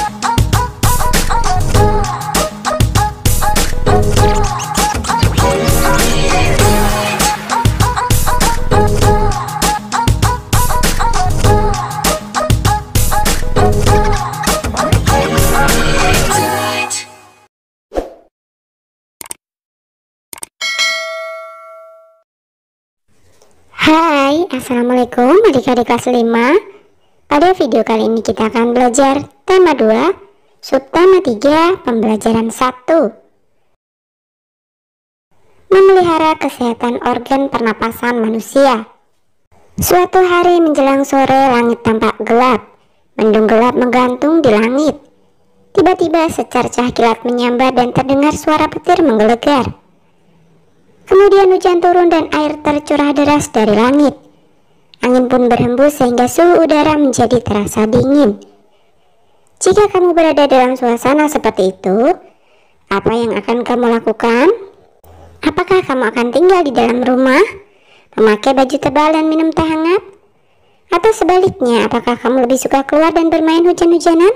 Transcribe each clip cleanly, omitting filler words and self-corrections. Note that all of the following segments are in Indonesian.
Hai, assalamualaikum adik-adik kelas 5. Pada video kali ini kita akan belajar tema 2, subtema 3, pembelajaran 1. Memelihara kesehatan organ pernapasan manusia. Suatu hari menjelang sore, langit tampak gelap. Mendung gelap menggantung di langit. Tiba-tiba secercah kilat menyambar dan terdengar suara petir menggelegar. Kemudian hujan turun dan air tercurah deras dari langit. Angin pun berhembus sehingga suhu udara menjadi terasa dingin. Jika kamu berada dalam suasana seperti itu, apa yang akan kamu lakukan? Apakah kamu akan tinggal di dalam rumah, memakai baju tebal dan minum teh hangat? Atau sebaliknya, apakah kamu lebih suka keluar dan bermain hujan-hujanan?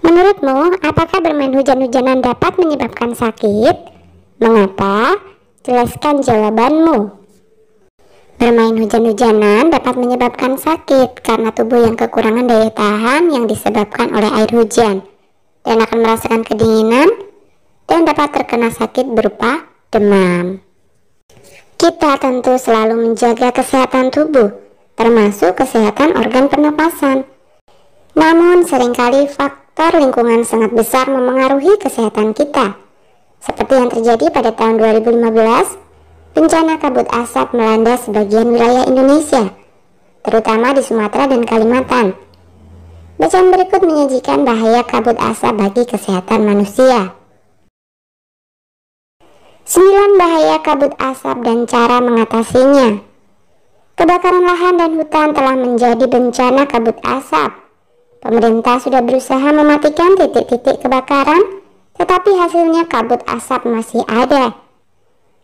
Menurutmu, apakah bermain hujan-hujanan dapat menyebabkan sakit? Mengapa? Jelaskan jawabanmu. Bermain hujan-hujanan dapat menyebabkan sakit karena tubuh yang kekurangan daya tahan yang disebabkan oleh air hujan dan akan merasakan kedinginan dan dapat terkena sakit berupa demam. Kita tentu selalu menjaga kesehatan tubuh, termasuk kesehatan organ pernapasan. Namun seringkali faktor lingkungan sangat besar memengaruhi kesehatan kita. Seperti yang terjadi pada tahun 2015, bencana kabut asap melanda sebagian wilayah Indonesia, terutama di Sumatera dan Kalimantan. Bacaan berikut menyajikan bahaya kabut asap bagi kesehatan manusia. 9 bahaya kabut asap dan cara mengatasinya. Kebakaran lahan dan hutan telah menjadi bencana kabut asap. Pemerintah sudah berusaha mematikan titik-titik kebakaran, tetapi hasilnya kabut asap masih ada.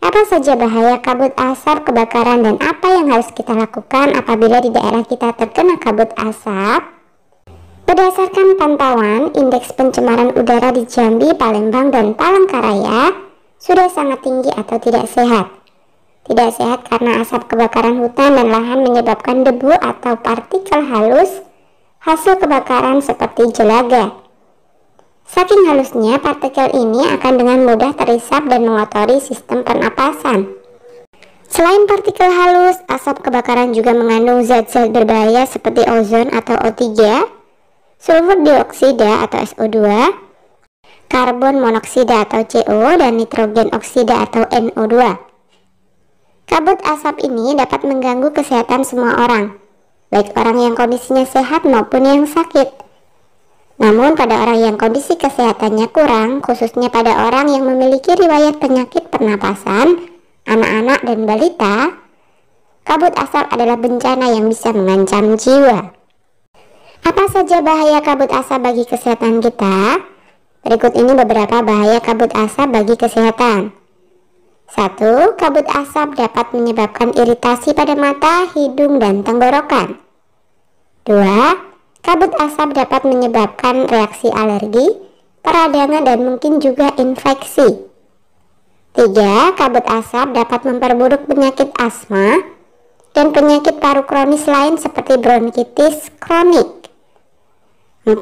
Apa saja bahaya kabut asap kebakaran dan apa yang harus kita lakukan apabila di daerah kita terkena kabut asap? Berdasarkan pantauan, indeks pencemaran udara di Jambi, Palembang, dan Palangkaraya sudah sangat tinggi atau tidak sehat. Tidak sehat karena asap kebakaran hutan dan lahan menyebabkan debu atau partikel halus hasil kebakaran seperti jelaga. Saking halusnya, partikel ini akan dengan mudah terisap dan mengotori sistem pernapasan. Selain partikel halus, asap kebakaran juga mengandung zat-zat berbahaya seperti ozon atau O3, sulfur dioksida atau SO2, karbon monoksida atau CO, dan nitrogen oksida atau NO2. Kabut asap ini dapat mengganggu kesehatan semua orang, baik orang yang kondisinya sehat maupun yang sakit. Namun pada orang yang kondisi kesehatannya kurang, khususnya pada orang yang memiliki riwayat penyakit pernapasan, anak-anak dan balita, kabut asap adalah bencana yang bisa mengancam jiwa. Apa saja bahaya kabut asap bagi kesehatan kita? Berikut ini beberapa bahaya kabut asap bagi kesehatan. 1. Kabut asap dapat menyebabkan iritasi pada mata, hidung, dan tenggorokan. 2. Kabut asap dapat menyebabkan reaksi alergi, peradangan, dan mungkin juga infeksi. 3. Kabut asap dapat memperburuk penyakit asma dan penyakit paru kronis lain seperti bronkitis kronik. 4.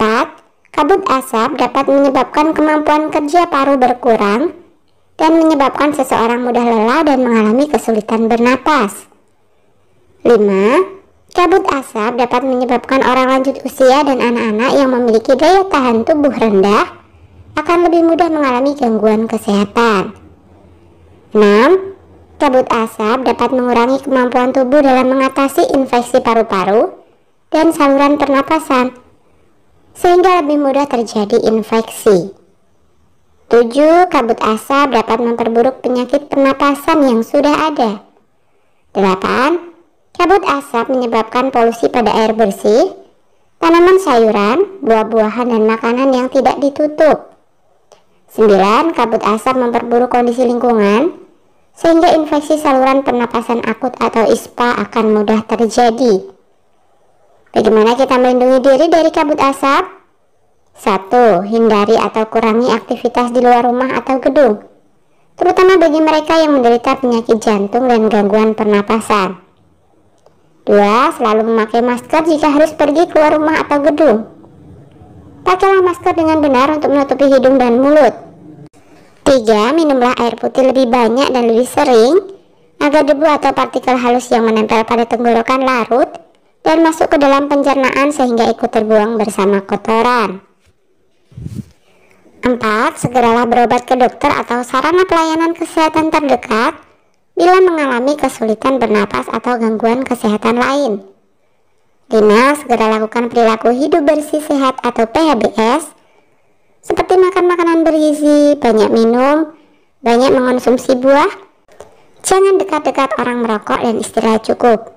Kabut asap dapat menyebabkan kemampuan kerja paru berkurang dan menyebabkan seseorang mudah lelah dan mengalami kesulitan bernapas. 5. Kabut asap dapat menyebabkan orang lanjut usia dan anak-anak yang memiliki daya tahan tubuh rendah akan lebih mudah mengalami gangguan kesehatan. 6. Kabut asap dapat mengurangi kemampuan tubuh dalam mengatasi infeksi paru-paru dan saluran pernapasan, sehingga lebih mudah terjadi infeksi. 7. Kabut asap dapat memperburuk penyakit pernapasan yang sudah ada. 8. Kabut asap menyebabkan polusi pada air bersih, tanaman sayuran, buah-buahan, dan makanan yang tidak ditutup. 9. Kabut asap memperburuk kondisi lingkungan, sehingga infeksi saluran pernapasan akut atau ISPA akan mudah terjadi. Bagaimana kita melindungi diri dari kabut asap? 1. 1. Hindari atau kurangi aktivitas di luar rumah atau gedung, terutama bagi mereka yang menderita penyakit jantung dan gangguan pernapasan. 2. Selalu memakai masker jika harus pergi keluar rumah atau gedung. Pakailah masker dengan benar untuk menutupi hidung dan mulut. 3. Minumlah air putih lebih banyak dan lebih sering, agar debu atau partikel halus yang menempel pada tenggorokan larut dan masuk ke dalam pencernaan sehingga ikut terbuang bersama kotoran. 4. Segeralah berobat ke dokter atau sarana pelayanan kesehatan terdekat bila mengalami kesulitan bernapas atau gangguan kesehatan lain. 5. Segera lakukan perilaku hidup bersih sehat atau PHBS, seperti makan makanan bergizi, banyak minum, banyak mengonsumsi buah, jangan dekat-dekat orang merokok, dan istirahat cukup.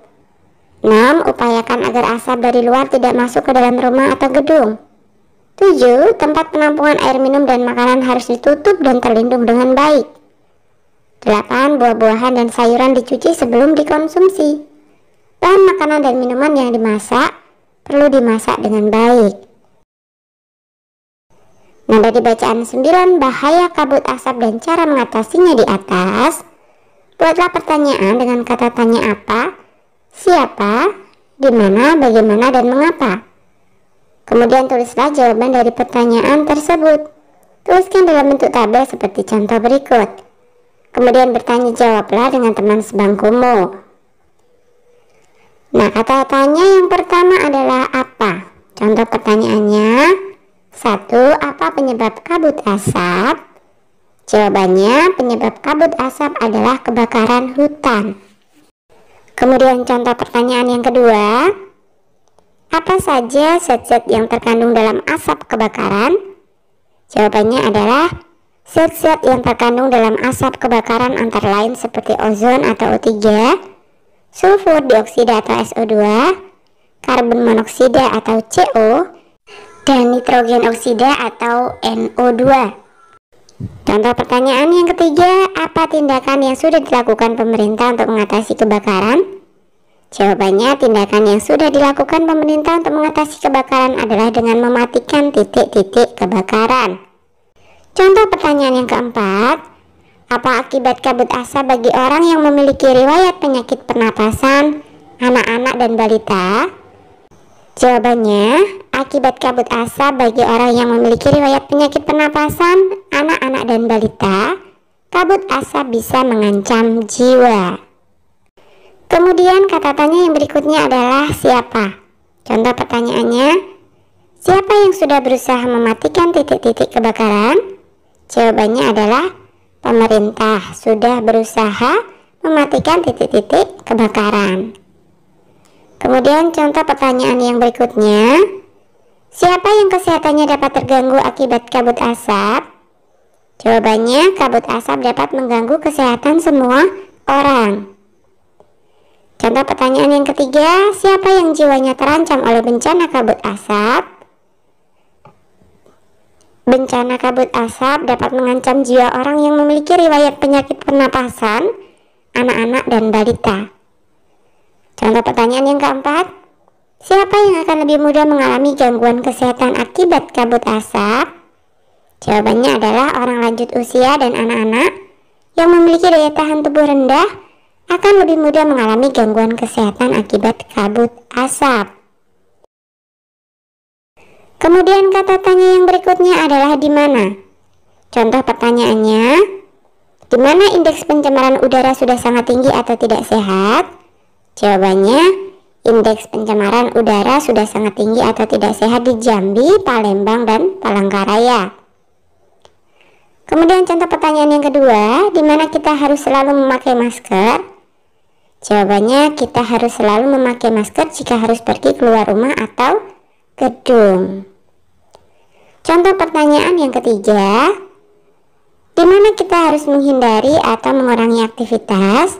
6. Upayakan agar asap dari luar tidak masuk ke dalam rumah atau gedung. 7. Tempat penampungan air minum dan makanan harus ditutup dan terlindung dengan baik. 8. Buah-buahan dan sayuran dicuci sebelum dikonsumsi. Bahan makanan dan minuman yang dimasak perlu dimasak dengan baik. Nah, dari bacaan 9 bahaya kabut asap dan cara mengatasinya di atas, buatlah pertanyaan dengan kata tanya apa, siapa, di mana, bagaimana, dan mengapa. Kemudian tulislah jawaban dari pertanyaan tersebut. Tuliskan dalam bentuk tabel seperti contoh berikut. Kemudian bertanya jawablah dengan teman sebangkumu. Nah, kata tanya yang pertama adalah apa? Contoh pertanyaannya, 1. Apa penyebab kabut asap? Jawabannya, penyebab kabut asap adalah kebakaran hutan. Kemudian contoh pertanyaan yang kedua, apa saja zat-zat yang terkandung dalam asap kebakaran? Jawabannya adalah zat-zat yang terkandung dalam asap kebakaran antara lain seperti ozon atau O3, sulfur dioksida atau SO2, karbon monoksida atau CO, dan nitrogen oksida atau NO2. Contoh pertanyaan yang ketiga, apa tindakan yang sudah dilakukan pemerintah untuk mengatasi kebakaran? Jawabannya, tindakan yang sudah dilakukan pemerintah untuk mengatasi kebakaran adalah dengan mematikan titik-titik kebakaran. Contoh pertanyaan yang keempat, apa akibat kabut asap bagi orang yang memiliki riwayat penyakit pernapasan, anak-anak dan balita? Jawabannya, akibat kabut asap bagi orang yang memiliki riwayat penyakit pernapasan, anak-anak dan balita, kabut asap bisa mengancam jiwa. Kemudian kata tanya yang berikutnya adalah siapa? Contoh pertanyaannya, siapa yang sudah berusaha mematikan titik-titik kebakaran? Jawabannya adalah pemerintah sudah berusaha mematikan titik-titik kebakaran. Kemudian contoh pertanyaan yang berikutnya, siapa yang kesehatannya dapat terganggu akibat kabut asap? Jawabannya, kabut asap dapat mengganggu kesehatan semua orang. Contoh pertanyaan yang ketiga, siapa yang jiwanya terancam oleh bencana kabut asap? Bencana kabut asap dapat mengancam jiwa orang yang memiliki riwayat penyakit pernapasan, anak-anak dan balita. Contoh pertanyaan yang keempat, siapa yang akan lebih mudah mengalami gangguan kesehatan akibat kabut asap? Jawabannya adalah orang lanjut usia dan anak-anak yang memiliki daya tahan tubuh rendah akan lebih mudah mengalami gangguan kesehatan akibat kabut asap. Kemudian kata tanya yang berikutnya adalah di mana? Contoh pertanyaannya, di mana indeks pencemaran udara sudah sangat tinggi atau tidak sehat? Jawabannya, indeks pencemaran udara sudah sangat tinggi atau tidak sehat di Jambi, Palembang, dan Palangkaraya. Kemudian contoh pertanyaan yang kedua, di mana kita harus selalu memakai masker? Jawabannya, kita harus selalu memakai masker jika harus pergi keluar rumah atau gedung. Contoh pertanyaan yang ketiga, di mana kita harus menghindari atau mengurangi aktivitas?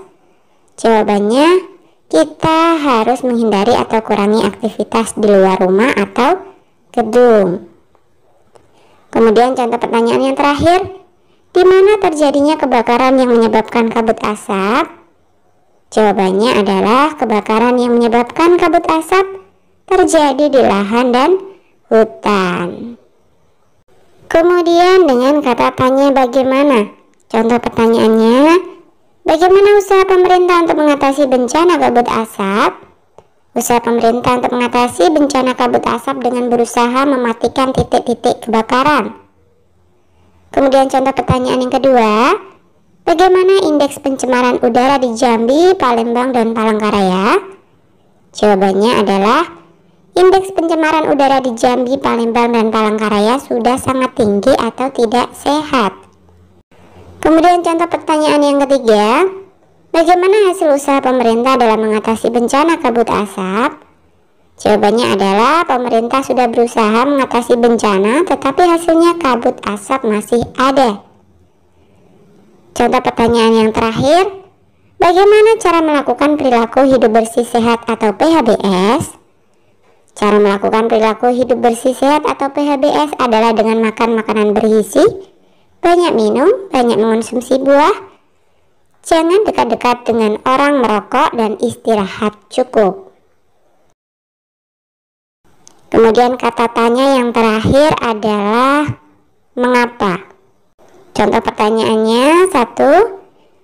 Jawabannya, kita harus menghindari atau kurangi aktivitas di luar rumah atau gedung. Kemudian contoh pertanyaan yang terakhir, di mana terjadinya kebakaran yang menyebabkan kabut asap? Jawabannya adalah kebakaran yang menyebabkan kabut asap terjadi di lahan dan hutan. kemudian dengan kata tanya bagaimana. Contoh pertanyaannya, bagaimana usaha pemerintah untuk mengatasi bencana kabut asap? Usaha pemerintah untuk mengatasi bencana kabut asap dengan berusaha mematikan titik-titik kebakaran. Kemudian contoh pertanyaan yang kedua, bagaimana indeks pencemaran udara di Jambi, Palembang, dan Palangkaraya? Jawabannya adalah indeks pencemaran udara di Jambi, Palembang, dan Palangkaraya sudah sangat tinggi atau tidak sehat. Kemudian contoh pertanyaan yang ketiga, bagaimana hasil usaha pemerintah dalam mengatasi bencana kabut asap? Jawabannya adalah pemerintah sudah berusaha mengatasi bencana, tetapi hasilnya kabut asap masih ada. Contoh pertanyaan yang terakhir, bagaimana cara melakukan perilaku hidup bersih sehat atau PHBS? Cara melakukan perilaku hidup bersih sehat atau PHBS adalah dengan makan makanan bergizi, banyak minum, banyak mengonsumsi buah, jangan dekat-dekat dengan orang merokok, dan istirahat cukup. Kemudian kata tanya yang terakhir adalah mengapa. Contoh pertanyaannya, 1.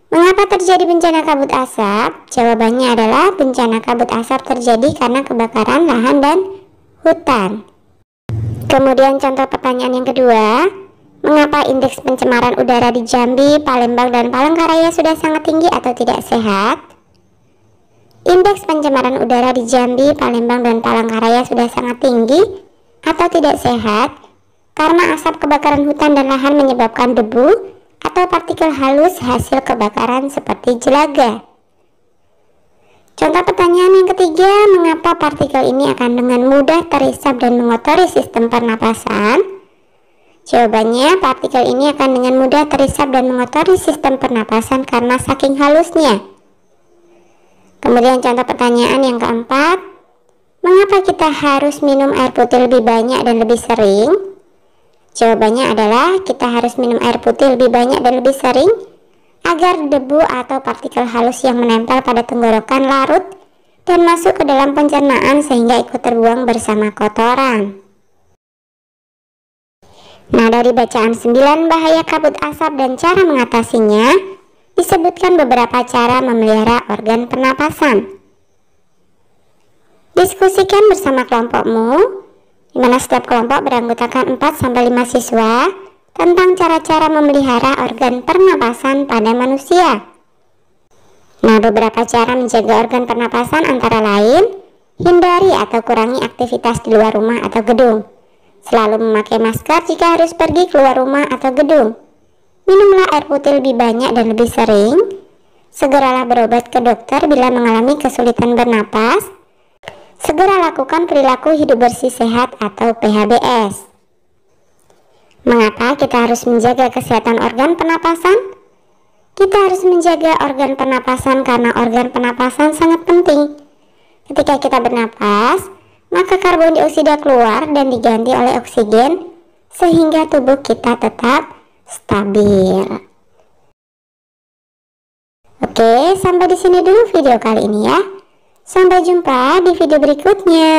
Mengapa terjadi bencana kabut asap? Jawabannya adalah bencana kabut asap terjadi karena kebakaran lahan dan hutan. Kemudian contoh pertanyaan yang kedua, mengapa indeks pencemaran udara di Jambi, Palembang, dan Palangkaraya sudah sangat tinggi atau tidak sehat? Indeks pencemaran udara di Jambi, Palembang, dan Palangkaraya sudah sangat tinggi atau tidak sehat karena asap kebakaran hutan dan lahan menyebabkan debu atau partikel halus hasil kebakaran seperti jelaga. Contoh pertanyaan yang ketiga, mengapa partikel ini akan dengan mudah terisap dan mengotori sistem pernapasan? Jawabannya, partikel ini akan dengan mudah terisap dan mengotori sistem pernapasan karena saking halusnya. Kemudian contoh pertanyaan yang keempat, mengapa kita harus minum air putih lebih banyak dan lebih sering? Jawabannya adalah kita harus minum air putih lebih banyak dan lebih sering agar debu atau partikel halus yang menempel pada tenggorokan larut dan masuk ke dalam pencernaan sehingga ikut terbuang bersama kotoran. Nah, dari bacaan 9 bahaya kabut asap dan cara mengatasinya, disebutkan beberapa cara memelihara organ pernapasan. Diskusikan bersama kelompokmu, di mana setiap kelompok beranggotakan 4-5 siswa, tentang cara-cara memelihara organ pernapasan pada manusia. Nah, beberapa cara menjaga organ pernapasan antara lain, hindari atau kurangi aktivitas di luar rumah atau gedung. Selalu memakai masker jika harus pergi keluar rumah atau gedung. Minumlah air putih lebih banyak dan lebih sering. Segeralah berobat ke dokter bila mengalami kesulitan bernapas. Segera lakukan perilaku hidup bersih sehat atau PHBS. Mengapa kita harus menjaga kesehatan organ pernapasan? Kita harus menjaga organ pernapasan karena organ pernapasan sangat penting. Ketika kita bernapas, maka karbon dioksida keluar dan diganti oleh oksigen sehingga tubuh kita tetap stabil. Oke, sampai di sini dulu video kali ini ya. Sampai jumpa di video berikutnya.